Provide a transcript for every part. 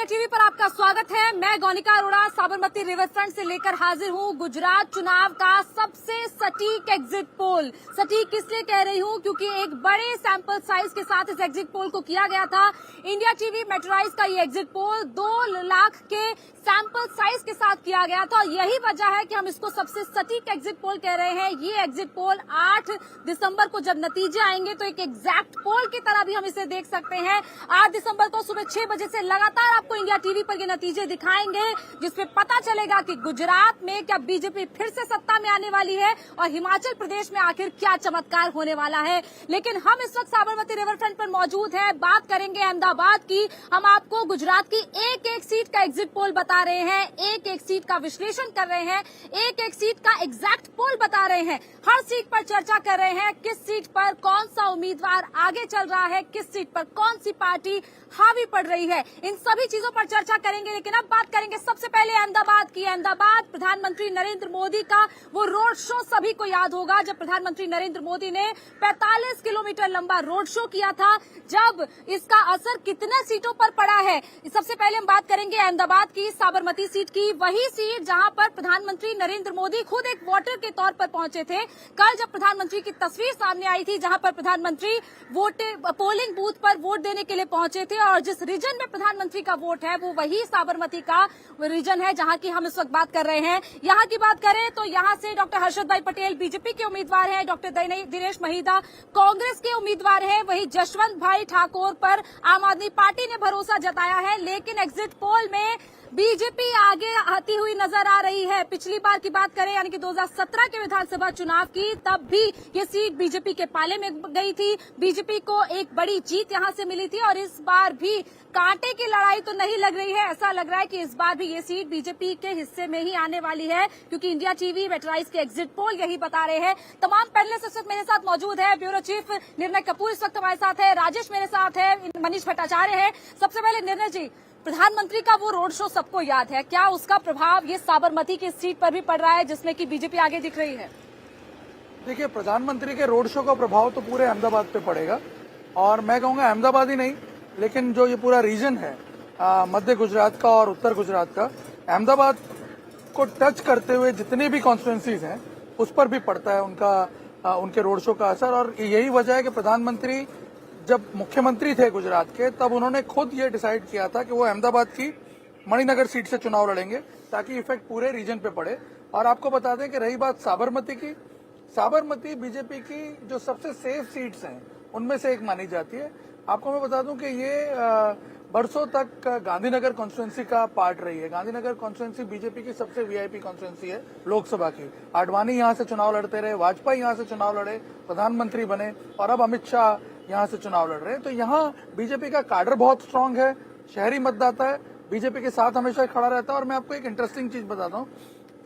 TV पर आपका स्वागत है। मैं गौनिका अरोड़ा साबरमती रिवर फ्रंट से लेकर हाजिर हूं गुजरात चुनाव का सबसे सटीक एग्जिट पोल। सटीक इसलिए कह रही हूं क्योंकि एक बड़े सैंपल साइज के साथ इस एग्जिट पोल को किया गया था। इंडिया टीवी मेट्रोराइज का ये एग्जिट पोल 2 लाख के सैंपल साइज के साथ किया गया था। यही वजह है कि हम इसको सबसे सटीक एग्जिट पोल कह रहे हैं। ये एग्जिट पोल 8 दिसंबर को जब नतीजे आएंगे तो एक एग्जैक्ट पोल की तरह भी हम इसे देख सकते हैं। 8 दिसंबर को सुबह 6 बजे से लगातार आपको इंडिया टीवी पर ये नतीजे दिखाएंगे, जिसमें पता चलेगा कि गुजरात में क्या बीजेपी फिर से सत्ता में आने वाली है और हिमाचल प्रदेश में आखिर क्या चमत्कार होने वाला है। लेकिन हम इस वक्त साबरमती रिवर फ्रंट पर मौजूद हैं, बात करेंगे अहमदाबाद की। हम आपको गुजरात की एक एक सीट का एग्जिट पोल बता रहे हैं, एक एक सीट का विश्लेषण कर रहे हैं, एक एक सीट का एग्जैक्ट पोल बता रहे हैं। हर सीट पर चर्चा कर रहे हैं, किस सीट पर कौन सा उम्मीदवार आगे चल रहा है, किस सीट पर कौन सी पार्टी हावी पड़ रही है। इन सभी चीजों पर चर्चा करेंगे। लेकिन अब बात करेंगे सबसे पहले अहमदाबाद की। अहमदाबाद प्रधानमंत्री नरेंद्र मोदी का वो रोड शो सभी को याद होगा, जब प्रधानमंत्री नरेंद्र मोदी ने 45 किलोमीटर लंबा रोड शो किया था। जब इसका असर कितने सीटों पर पड़ा है, सबसे पहले हम बात करेंगे अहमदाबाद की साबरमती सीट की। वही सीट जहां पर प्रधानमंत्री नरेंद्र मोदी खुद एक वोटर के तौर पर पहुंचे थे। कल जब प्रधानमंत्री की तस्वीर सामने आई थी, जहां पर प्रधानमंत्री पोलिंग बूथ पर वोट देने के लिए पहुंचे थे, और जिस रीजन में प्रधानमंत्री का वोट है वो वही साबरमती का रीजन है जहां की हम इस वक्त बात कर रहे हैं। यहां की बात करें तो यहां से डॉक्टर हर्षद भाई पटेल बीजेपी के उम्मीदवार हैं, डॉक्टर दिनेश महिदा कांग्रेस के उम्मीदवार हैं, वही जशवंत भाई ठाकुर पर आम आदमी पार्टी ने भरोसा जताया है। लेकिन एग्जिट पोल में बीजेपी आगे आती हुई नजर आ रही है। पिछली बार की बात करें यानी कि 2017 के विधानसभा चुनाव की, तब भी ये सीट बीजेपी के पाले में गई थी। बीजेपी को एक बड़ी जीत यहां से मिली थी और इस बार भी कांटे की लड़ाई तो नहीं लग रही है। ऐसा लग रहा है कि इस बार भी ये सीट बीजेपी के हिस्से में ही आने वाली है, क्योंकि इंडिया टीवी मेट्रोराइज के एग्जिट पोल यही बता रहे हैं। तमाम पैनलिस्ट इस वक्त मेरे साथ मौजूद है। ब्यूरो चीफ निर्णय कपूर इस वक्त हमारे साथ है, राजेश मेरे साथ है, मनीष भट्टाचार्य है। सबसे पहले निर्णय जी, प्रधानमंत्री का वो रोड शो सबको याद है, क्या उसका प्रभाव ये साबरमती की सीट पर भी पड़ रहा है जिसमें कि बीजेपी आगे दिख रही है? देखिए, प्रधानमंत्री के रोड शो का प्रभाव तो पूरे अहमदाबाद पे पड़ेगा, और मैं कहूंगा अहमदाबाद ही नहीं, लेकिन जो ये पूरा रीजन है मध्य गुजरात का और उत्तर गुजरात का, अहमदाबाद को टच करते हुए जितने भी कॉन्स्टिट्यूंसीज हैं उस पर भी पड़ता है उनके रोड शो का असर। और यही वजह है कि प्रधानमंत्री जब मुख्यमंत्री थे गुजरात के, तब उन्होंने खुद ये डिसाइड किया था कि वो अहमदाबाद की मणिनगर सीट से चुनाव लड़ेंगे ताकि इफेक्ट पूरे रीजन पे पड़े। और आपको बता दें कि रही बात साबरमती की, साबरमती बीजेपी की जो सबसे सेफ सीट्स हैं उनमें से एक मानी जाती है। आपको मैं बता दूं कि ये बरसों तक गांधीनगर कॉन्स्टिट्यूंसी का पार्ट रही है। गांधीनगर कॉन्स्टिट्यूंसी बीजेपी की सबसे वीआईपी कॉन्स्टिट्यूंसी है लोकसभा की। आडवाणी यहां से चुनाव लड़ते रहे, वाजपेयी यहां से चुनाव लड़े, प्रधानमंत्री बने, और अब अमित शाह यहां से चुनाव लड़ रहे हैं। तो यहाँ बीजेपी का काडर बहुत स्ट्रांग है, शहरी मतदाता है, बीजेपी के साथ हमेशा खड़ा रहता है। और मैं आपको एक इंटरेस्टिंग चीज बताता हूँ,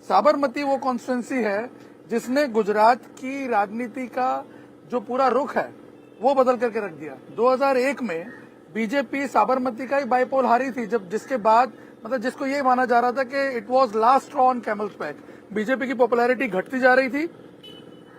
साबरमती वो कॉन्स्टिट्यूंसी है जिसने गुजरात की राजनीति का जो पूरा रुख है वो बदल करके रख दिया। 2001 में बीजेपी साबरमती का ही बाईपोल हारी थी, जब जिसके बाद मतलब जिसको ये माना जा रहा था कि it was last straw on camel's back. BJP की पॉपुलैरिटी घटती जा रही थी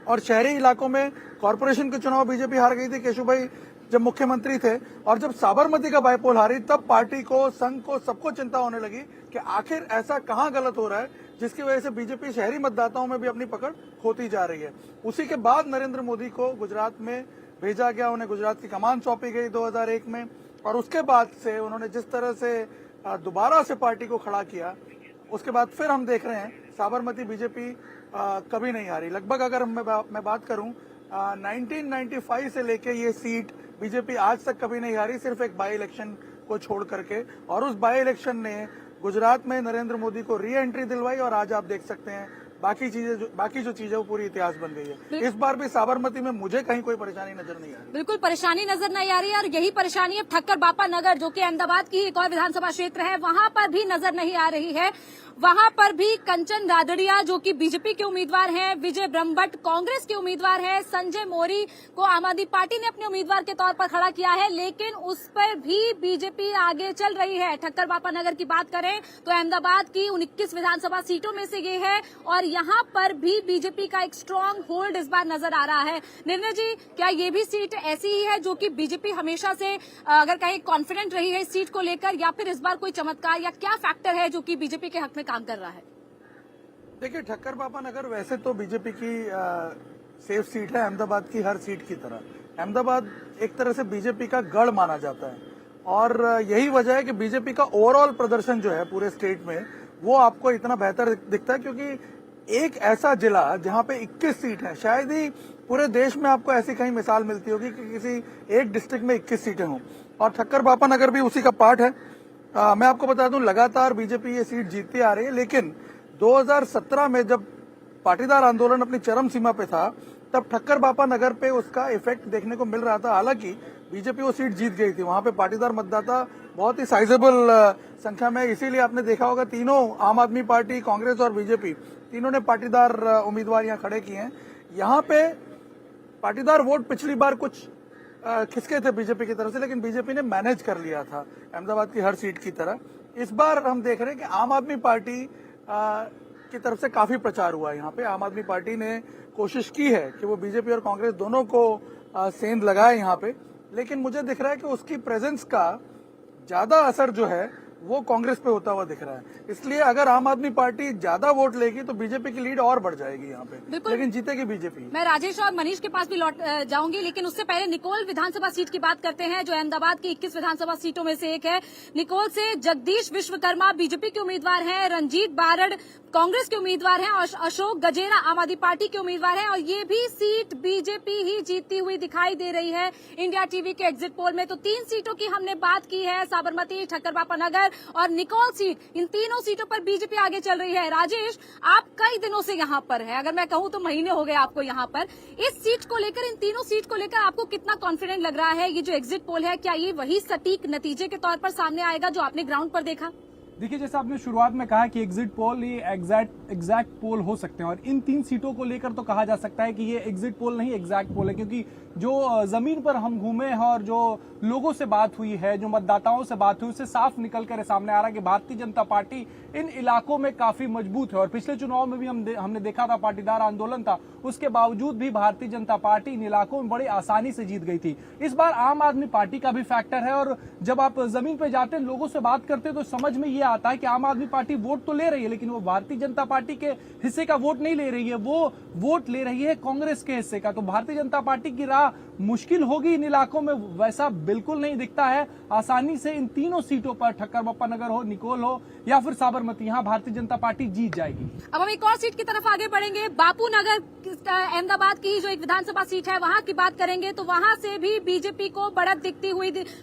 और शहरी इलाकों में कॉर्पोरेशन के चुनाव बीजेपी हार गई थी, केशुभाई जब मुख्यमंत्री थे। और जब साबरमती का बाईपोल हारी, तब पार्टी को, संघ को, सबको चिंता होने लगी कि आखिर ऐसा कहां गलत हो रहा है जिसकी वजह से बीजेपी शहरी मतदाताओं में भी अपनी पकड़ खोती जा रही है। उसी के बाद नरेंद्र मोदी को गुजरात में भेजा गया, उन्हें गुजरात की कमान सौंपी गई 2001 में, और उसके बाद से उन्होंने जिस तरह से दोबारा से पार्टी को खड़ा किया, उसके बाद फिर हम देख रहे हैं साबरमती बीजेपी कभी नहीं हारी। लगभग अगर मैं बात करूं 1995 से लेके ये सीट बीजेपी आज तक कभी नहीं हारी, सिर्फ एक बाई इलेक्शन को छोड़ करके। और उस बाई इलेक्शन ने गुजरात में नरेंद्र मोदी को री एंट्री दिलवाई, और आज आप देख सकते हैं बाकी जो चीजें वो पूरी इतिहास बन गई है। इस बार भी साबरमती में मुझे कहीं कोई परेशानी नजर नहीं आ रही। बिल्कुल परेशानी नजर नहीं आ रही है, और यही परेशानी अब ठक्कर बापा नगर, जो कि अहमदाबाद की एक और विधानसभा क्षेत्र है, वहां पर भी नजर नहीं आ रही है। वहां पर भी कंचन रादड़िया जो कि बीजेपी के उम्मीदवार हैं, विजय ब्रह्मभट्ट कांग्रेस के उम्मीदवार हैं, संजय मौर्य को आम आदमी पार्टी ने अपने उम्मीदवार के तौर पर खड़ा किया है, लेकिन उस पर भी बीजेपी आगे चल रही है। ठक्कर बापा नगर की बात करें तो अहमदाबाद की 19 विधानसभा सीटों में से ये है और यहां पर भी बीजेपी का एक स्ट्रांग होल्ड इस बार नजर आ रहा है। निर्णय जी, क्या ये भी सीट ऐसी ही है जो कि बीजेपी हमेशा से अगर कहीं कॉन्फिडेंट रही है इस सीट को लेकर, या फिर इस बार कोई चमत्कार या क्या फैक्टर है जो कि बीजेपी के हक में काम कर रहा है? देखिए, ठक्कर बापा नगर वैसे तो बीजेपी की सेफ सीट है, अहमदाबाद की हर सीट की तरह। अहमदाबाद एक तरह से बीजेपी का गढ़ माना जाता है और यही वजह है कि बीजेपी का ओवरऑल प्रदर्शन जो है पूरे स्टेट में वो आपको इतना बेहतर दिखता है, क्योंकि एक ऐसा जिला जहां पे 21 सीट है, शायद ही पूरे देश में आपको ऐसी कहीं मिसाल मिलती होगी कि किसी एक डिस्ट्रिक्ट में 21 सीटें हों, और ठक्कर बापा नगर भी उसी का पार्ट है। मैं आपको बता दूं, लगातार बीजेपी ये सीट जीतती आ रही है, लेकिन 2017 में जब पाटीदार आंदोलन अपनी चरम सीमा पे था तब ठक्कर बापा नगर पे उसका इफेक्ट देखने को मिल रहा था। हालांकि बीजेपी वो सीट जीत गई थी, वहां पे पाटीदार मतदाता बहुत ही साइजेबल संख्या में, इसीलिए आपने देखा होगा तीनों आम आदमी पार्टी, कांग्रेस और बीजेपी तीनों ने पाटीदार उम्मीदवार यहाँ खड़े किए हैं। यहाँ पे पाटीदार वोट पिछली बार कुछ खिसके थे बीजेपी की तरफ से, लेकिन बीजेपी ने मैनेज कर लिया था अहमदाबाद की हर सीट की तरह। इस बार हम देख रहे हैं कि आम आदमी पार्टी की तरफ से काफी प्रचार हुआ है। यहाँ पे आम आदमी पार्टी ने कोशिश की है कि वो बीजेपी और कांग्रेस दोनों को सेंध लगाए यहाँ पे, लेकिन मुझे दिख रहा है कि उसकी प्रेजेंस का ज्यादा असर जो है वो कांग्रेस पे होता हुआ दिख रहा है। इसलिए अगर आम आदमी पार्टी ज्यादा वोट लेगी तो बीजेपी की लीड और बढ़ जाएगी यहाँ पे, लेकिन जीतेगी बीजेपी। मैं राजेश और मनीष के पास भी लौट जाऊंगी, लेकिन उससे पहले निकोल विधानसभा सीट की बात करते हैं जो अहमदाबाद की 21 विधानसभा सीटों में से एक है। निकोल से जगदीश विश्वकर्मा बीजेपी के उम्मीदवार हैं, रंजीत बारड़ कांग्रेस के उम्मीदवार हैं और अशोक गजेरा आम आदमी पार्टी के उम्मीदवार हैं, और ये भी सीट बीजेपी ही जीतती हुई दिखाई दे रही है इंडिया टीवी के एग्जिट पोल में। तो 3 सीटों की हमने बात की है, साबरमती, ठक्कर बापा नगर और निकोल सीट। इन तीनों सीटों पर बीजेपी आगे चल रही है। राजेश, आप कई दिनों से यहाँ पर हैं, अगर मैं कहूँ तो महीने हो गए आपको यहाँ पर। इस सीट को लेकर, इन तीनों सीट को लेकर आपको कितना कॉन्फिडेंट लग रहा है? ये जो एग्जिट पोल है, क्या ये वही सटीक नतीजे के तौर पर सामने आएगा जो आपने ग्राउंड पर देखा? देखिए, जैसा आपने शुरुआत में कहा कि एग्जिट पोल ये एग्जैक्ट पोल हो सकते हैं, और इन 3 सीटों को लेकर तो कहा जा सकता है कि ये एग्जिट पोल नहीं एग्जैक्ट पोल है, क्योंकि जो जमीन पर हम घूमे हैं और जो लोगों से बात हुई है, जो मतदाताओं से बात हुई, उससे साफ निकल कर सामने आ रहा है कि भारतीय जनता पार्टी इन इलाकों में काफी मजबूत है। और पिछले चुनाव में भी हमने देखा था, पाटीदार आंदोलन था, उसके बावजूद भी भारतीय जनता पार्टी इन इलाकों में बड़ी आसानी से जीत गई थी। इस बार आम आदमी पार्टी का भी फैक्टर है, और जब आप जमीन पर जाते हैं, लोगों से बात करते हैं, तो समझ में ये आता है कि आम आदमी पार्टी वोट तो ले रही है, लेकिन वो भारतीय जनता पार्टी के हिस्से का वोट नहीं ले रही है, वो वोट ले रही है कांग्रेस के हिस्से का। तो भारतीय जनता पार्टी की राह मुश्किल होगी इन इलाकों में, वैसा बिल्कुल नहीं दिखता है। आसानी से इन तीनों सीटों पर, ठक्कर बापा नगर हो, निकोल हो या फिर साबरमती, यहाँ भारतीय जनता पार्टी जीत जाएगी। अब हम एक और सीट की तरफ आगे बढ़ेंगे। बापू नगर अहमदाबाद की जो एक विधानसभा सीट है, वहां की बात करेंगे तो वहां से भी बीजेपी को बढ़त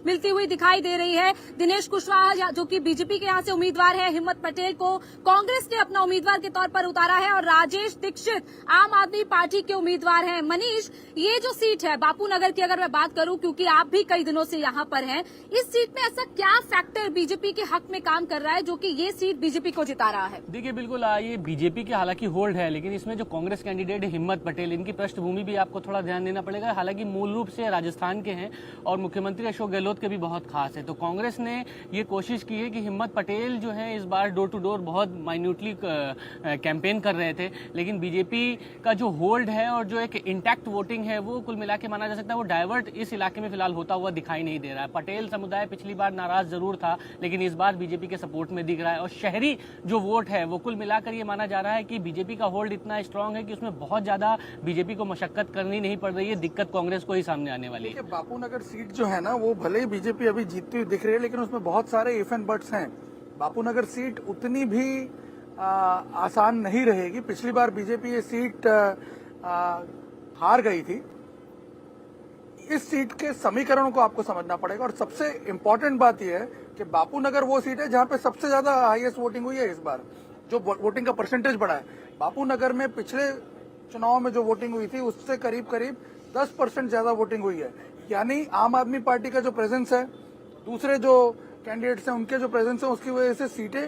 मिलती हुई दिखाई दे रही है। दिनेश कुशवाहा जो कि बीजेपी के यहाँ से उम्मीदवार है, हिम्मत पटेल को कांग्रेस ने अपना उम्मीदवार के तौर पर उतारा है, और राजेश दीक्षित आम आदमी पार्टी के उम्मीदवार हैं। मनीष, ये जो सीट है बापू नगर की, अगर मैं बात करूं, क्योंकि आप भी कई दिनों से यहाँ पर हैं, इस सीट में ऐसा क्या फैक्टर बीजेपी के हक में काम कर रहा है जो कि ये सीट बीजेपी को जिता रहा है? देखिए, बिल्कुल ये बीजेपी के हालांकि होल्ड है, लेकिन इसमें जो कांग्रेस कैंडिडेट है हिम्मत पटेल, इनकी पृष्ठभूमि भी आपको थोड़ा ध्यान देना पड़ेगा। हालांकि मूल रूप से राजस्थान के हैं और मुख्यमंत्री अशोक गहलोत के भी बहुत खास है। तो कांग्रेस ने ये कोशिश की है कि हिम्मत पटेल जो है इस बार डोर टू डोर बहुत माइन्यूटली कैंपेन कर रहे थे, लेकिन बीजेपी का जो होल्ड है और जो एक इंटैक्ट वोटिंग है वो कुल मिला के माना जा सकता है वो डाइवर्ट इस इलाके में फिलहाल होता हुआ दिखाई नहीं दे रहा है। पटेल समुदाय पिछली बार नाराज जरूर था, लेकिन इस बार बीजेपी के सपोर्ट में दिख रहा है, और शहरी जो वोट है वो कुल मिलाकर ये माना जा रहा है कि बीजेपी का होल्ड इतना स्ट्रांग है कि उसमें बहुत ज्यादा बीजेपी को मशक्कत करनी नहीं पड़ रही है। दिक्कत कांग्रेस को ही सामने आने वाली है। बापू नगर सीट जो है ना, वो भले ही बीजेपी अभी जीतती हुई दिख रही है, लेकिन उसमें बहुत सारे इफ एंड बट्स हैं। बापू नगर सीट उतनी भी आसान नहीं रहेगी। पिछली बार बीजेपी ये सीट हार गई थी। इस सीट के समीकरणों को आपको समझना पड़ेगा, और सबसे इम्पोर्टेंट बात यह है कि बापू नगर वो सीट है जहां पे सबसे ज्यादा हाईएस्ट वोटिंग हुई है इस बार, जो वोटिंग का परसेंटेज बढ़ा है। बापू नगर में पिछले चुनाव में जो वोटिंग हुई थी उससे करीब 10% ज्यादा वोटिंग हुई है। यानी आम आदमी पार्टी का जो प्रेजेंस है, दूसरे जो कैंडिडेट्स हैं उनके जो प्रेजेंस है उसकी वजह से सीटें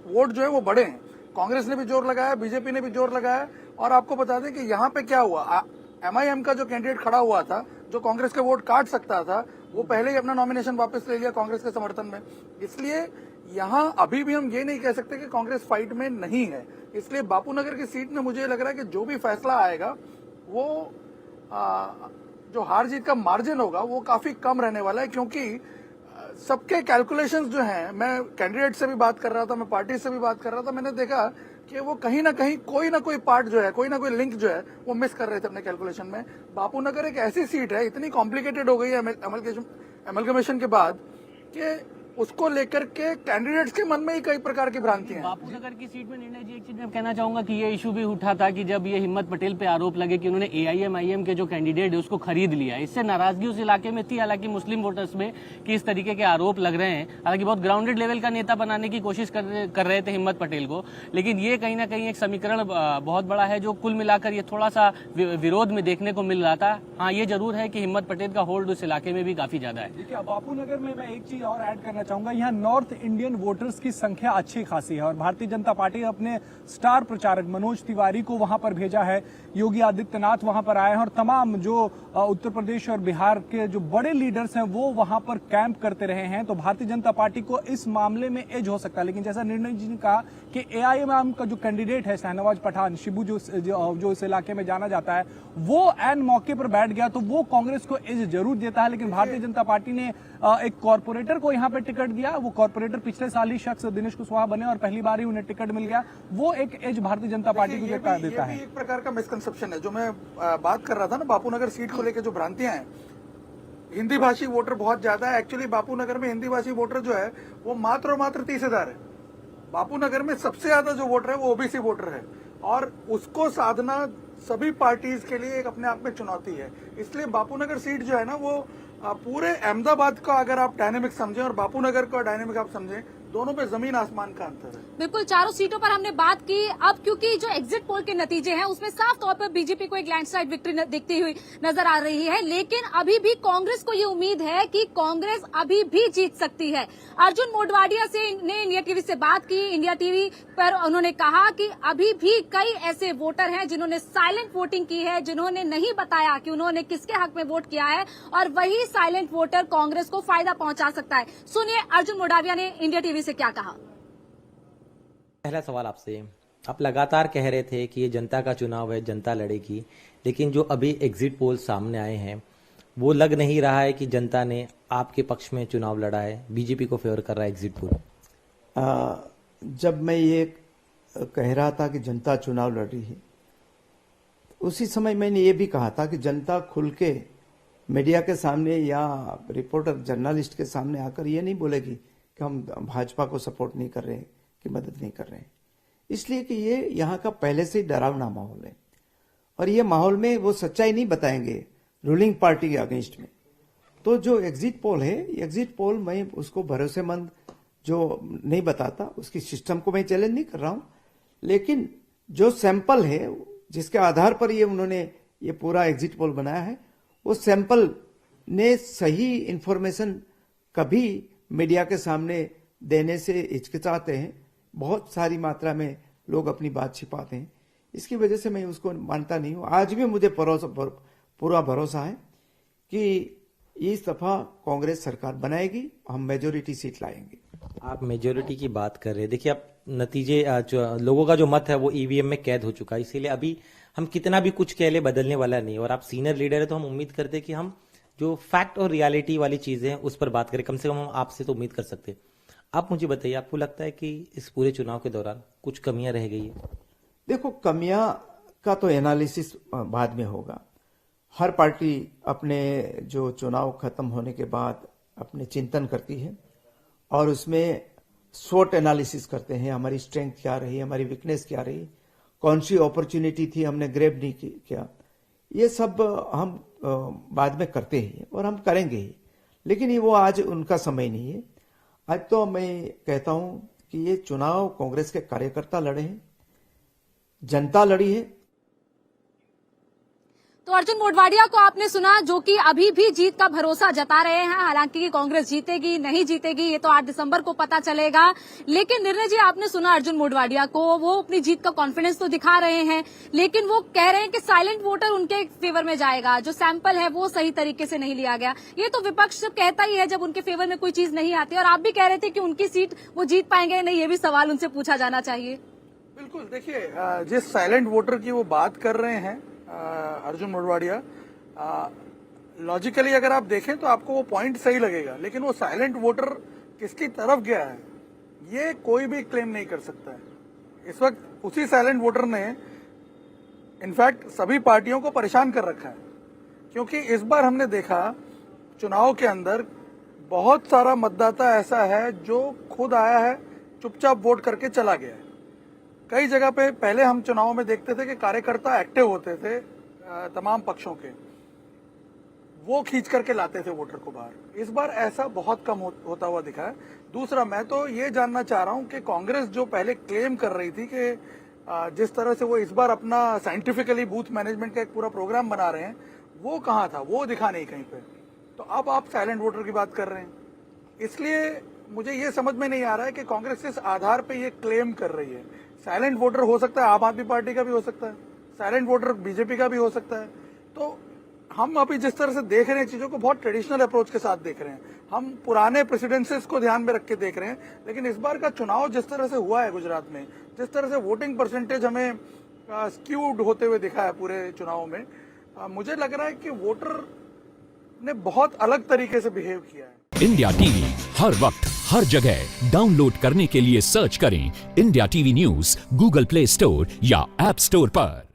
वोट जो है वो बढ़े हैं। कांग्रेस ने भी जोर लगाया, बीजेपी ने भी जोर लगाया। और आपको बता दें कि यहाँ पे क्या हुआ, एमआईएम का जो कैंडिडेट खड़ा हुआ था, जो कांग्रेस के वोट काट सकता था, वो पहले ही अपना नॉमिनेशन वापस ले लिया कांग्रेस के समर्थन में। इसलिए यहाँ अभी भी हम ये नहीं कह सकते कि कांग्रेस फाइट में नहीं है। इसलिए बापूनगर की सीट में मुझे लग रहा है कि जो भी फैसला आएगा वो जो हार जीत का मार्जिन होगा वो काफी कम रहने वाला है, क्योंकि सबके कैलकुलेशंस जो हैं, मैं कैंडिडेट से भी बात कर रहा था, मैं पार्टी से भी बात कर रहा था, मैंने देखा कि वो कहीं ना कहीं कोई ना कोई पार्ट जो है, कोई ना कोई लिंक जो है वो मिस कर रहे थे अपने कैलकुलेशन में। बापूनगर एक ऐसी सीट है, इतनी कॉम्प्लिकेटेड हो गई है एमलगमेशन के बाद, कि उसको लेकर के कैंडिडेट्स के मन में ही कई प्रकार की भ्रांतियां हैं। बापूनगर की सीट में निर्णय जी, एक चीज मैं कहना चाहूंगा कि ये इशू भी उठा था कि जब ये हिम्मत पटेल पे आरोप लगे कि उन्होंने एआईएम के जो कैंडिडेट है उसको खरीद लिया, इससे नाराजगी उस इलाके में थी, हालांकि मुस्लिम वोटर्स में कि इस तरीके के आरोप लग रहे हैं। हालांकि बहुत ग्राउंडेड लेवल का नेता बनाने की कोशिश कर रहे थे हिम्मत पटेल को, लेकिन ये कहीं ना कहीं एक समीकरण बहुत बड़ा है जो कुल मिलाकर ये थोड़ा सा विरोध में देखने को मिल रहा था। हाँ, ये जरूर है कि हिम्मत पटेल का होल्ड उस इलाके में भी काफी ज्यादा है। देखिए, बापूनगर में मैं एक चीज और ऐड करना चाहूंगा, यहाँ नॉर्थ इंडियन वोटर्स की संख्या अच्छी खासी है और भारतीय जनता पार्टी अपने स्टार प्रचारक मनोज तिवारी को वहां पर भेजा है। योगी आदित्यनाथ वहां पर आए हैं और तमाम जो उत्तर प्रदेश और बिहार के जो बड़े लीडर्स हैं वो वहां पर कैंप करते रहे हैं। तो भारतीय जनता पार्टी को इस मामले में एज हो सकता है। लेकिन जैसा निर्णय जी ने कहा कि एआईएम का जो कैंडिडेट है शाहनवाज पठान, शिबू जो इस इलाके में जाना जाता है, वो एन मौके पर बैठ गया तो वो कांग्रेस को एज जरूर देता है। लेकिन भारतीय जनता पार्टी ने एक कॉर्पोरेटर को यहाँ पे टिकट दिया, वो कॉर्पोरेटर पिछले साल ही शख्स दिनेश कुशवाहा बने और पहली बार ही उन्हें टिकट मिल गया, वो एक एज भारतीय जनता पार्टी को देता है। एक प्रकार का मिसकंसेप्शन है जो मैं बात कर रहा था ना, बापूनगर सीट को लेकर जो भ्रांतियां हैं। हिंदी भाषी वोटर बहुत ज्यादा है। एक्चुअली बापूनगर में हिंदी भाषी वोटर जो है वो मात्र 30,000 है। बापूनगर में सबसे ज्यादा जो वोटर है वो ओबीसी वोटर है, और उसको साधना सभी पार्टीज के लिए एक अपने आप में चुनौती है। इसलिए बापूनगर सीट जो है ना, वो पूरे अहमदाबाद का अगर आप डायनेमिक समझें और बापूनगर का डायनेमिक आप समझें, दोनों पे जमीन आसमान का अंतर है। बिल्कुल, चारों सीटों पर हमने बात की। अब क्योंकि जो एग्जिट पोल के नतीजे हैं उसमें साफ तौर पर बीजेपी को एक लैंडस्लाइड विक्ट्री दिखती हुई नजर आ रही है, लेकिन अभी भी कांग्रेस को ये उम्मीद है कि कांग्रेस अभी भी जीत सकती है। अर्जुन मोढवाडिया ने इंडिया टीवी से बात की। इंडिया टीवी पर उन्होंने कहा कि अभी भी कई ऐसे वोटर हैं जिन्होंने साइलेंट वोटिंग की है, जिन्होंने नहीं बताया कि उन्होंने किसके हक में वोट किया है, और वही साइलेंट वोटर कांग्रेस को फायदा पहुंचा सकता है। सुनिए अर्जुन मोढवाडिया ने इंडिया टीवी से क्या कहा। पहला सवाल आपसे, आप लगातार कह रहे थे कि ये जनता का चुनाव है, जनता लड़ेगी, लेकिन जो अभी एग्जिट पोल सामने आए हैं वो लग नहीं रहा है कि जनता ने आपके पक्ष में चुनाव लड़ा है, बीजेपी को फेवर कर रहा है एग्जिट पोल। जब मैं ये कह रहा था कि जनता चुनाव लड़ रही है, उसी समय मैंने ये भी कहा था कि जनता खुल के मीडिया के सामने या रिपोर्टर जर्नलिस्ट के सामने आकर ये नहीं बोलेगी कि हम भाजपा को सपोर्ट नहीं कर रहे हैं, कि मदद नहीं कर रहे हैं, इसलिए कि ये यहाँ का पहले से ही डरावना माहौल है और ये माहौल में वो सच्चाई नहीं बताएंगे रूलिंग पार्टी के अगेंस्ट में। तो जो एग्जिट पोल है, एग्जिट पोल मैं उसको भरोसेमंद जो नहीं बताता, उसकी सिस्टम को मैं चैलेंज नहीं कर रहा हूं, लेकिन जो सैंपल है जिसके आधार पर ये उन्होंने ये पूरा एग्जिट पोल बनाया है, वो सैंपल ने सही इंफॉर्मेशन कभी मीडिया के सामने देने से हिचकिचाते हैं। बहुत सारी मात्रा में लोग अपनी बात छिपाते हैं, इसकी वजह से मैं उसको मानता नहीं हूं। आज भी मुझे पूरा भरोसा है कि इस दफा कांग्रेस सरकार बनाएगी, हम मेजोरिटी सीट लाएंगे। आप मेजोरिटी की बात कर रहे हैं, देखिए अब नतीजे लोगों का जो मत है वो ईवीएम में कैद हो चुका है, इसीलिए अभी हम कितना भी कुछ कह ले बदलने वाला नहीं। और आप सीनियर लीडर है तो हम उम्मीद करते हैं कि हम जो फैक्ट और रियलिटी वाली चीजें हैं उस पर बात करें, कम से कम हम आपसे तो उम्मीद कर सकते हैं। आप मुझे बताइए, आपको लगता है कि इस पूरे चुनाव के दौरान कुछ कमियां रह गई है? देखो, कमियां का तो एनालिसिस बाद में होगा। हर पार्टी अपने जो चुनाव खत्म होने के बाद अपने चिंतन करती है और उसमें स्वोट एनालिसिस करते हैं, हमारी स्ट्रेंथ क्या रही, हमारी वीकनेस क्या रही, कौन सी अपॉर्चुनिटी थी हमने ग्रैब नहीं किया, ये सब हम बाद में करते हैं और हम करेंगे ही, लेकिन ये वो आज उनका समय नहीं है। आज तो मैं कहता हूं कि ये चुनाव कांग्रेस के कार्यकर्ता लड़े हैं, जनता लड़ी है। तो अर्जुन मोढवाडिया को आपने सुना, जो कि अभी भी जीत का भरोसा जता रहे हैं। हालांकि कांग्रेस जीतेगी नहीं जीतेगी ये तो 8 दिसंबर को पता चलेगा। लेकिन निर्णय जी, आपने सुना अर्जुन मोढवाडिया को, वो अपनी जीत का कॉन्फिडेंस तो दिखा रहे हैं, लेकिन वो कह रहे हैं कि साइलेंट वोटर उनके फेवर में जाएगा, जो सैंपल है वो सही तरीके से नहीं लिया गया। ये तो विपक्ष जब कहता ही है जब उनके फेवर में कोई चीज नहीं आती। और आप भी कह रहे थे कि उनकी सीट वो जीत पाएंगे नहीं, ये भी सवाल उनसे पूछा जाना चाहिए। बिल्कुल, देखिए जिस साइलेंट वोटर की वो बात कर रहे हैं अर्जुन मोढवाडिया, लॉजिकली अगर आप देखें तो आपको वो पॉइंट सही लगेगा, लेकिन वो साइलेंट वोटर किसकी तरफ गया है ये कोई भी क्लेम नहीं कर सकता है। इस वक्त उसी साइलेंट वोटर ने इनफैक्ट सभी पार्टियों को परेशान कर रखा है, क्योंकि इस बार हमने देखा चुनाव के अंदर बहुत सारा मतदाता ऐसा है जो खुद आया है, चुपचाप वोट करके चला गया है। कई जगह पे पहले हम चुनाव में देखते थे कि कार्यकर्ता एक्टिव होते थे तमाम पक्षों के, वो खींच करके लाते थे वोटर को बाहर। इस बार ऐसा बहुत कम होता हुआ दिखा है। दूसरा, मैं तो ये जानना चाह रहा हूं कि कांग्रेस जो पहले क्लेम कर रही थी कि जिस तरह से वो इस बार अपना साइंटिफिकली बूथ मैनेजमेंट का एक पूरा प्रोग्राम बना रहे हैं, वो कहाँ था, वो दिखा नहीं कहीं पे। तो अब आप साइलेंट वोटर की बात कर रहे हैं, इसलिए मुझे ये समझ में नहीं आ रहा है कि कांग्रेस किस आधार पे ये क्लेम कर रही है। साइलेंट वोटर हो सकता है आम आदमी पार्टी का भी हो सकता है, साइलेंट वोटर बीजेपी का भी हो सकता है। तो हम अभी जिस तरह से देख रहे हैं चीजों को बहुत ट्रेडिशनल अप्रोच के साथ देख रहे हैं, हम पुराने प्रेसिडेंसेस को ध्यान में रख के देख रहे हैं। लेकिन इस बार का चुनाव जिस तरह से हुआ है गुजरात में, जिस तरह से वोटिंग परसेंटेज हमें स्क्यूड होते हुए दिखा है पूरे चुनाव में, मुझे लग रहा है कि वोटर ने बहुत अलग तरीके से बिहेव किया है। इंडिया टीवी हर वक्त हर जगह डाउनलोड करने के लिए सर्च करें India TV news Google play store या ऐप स्टोर पर।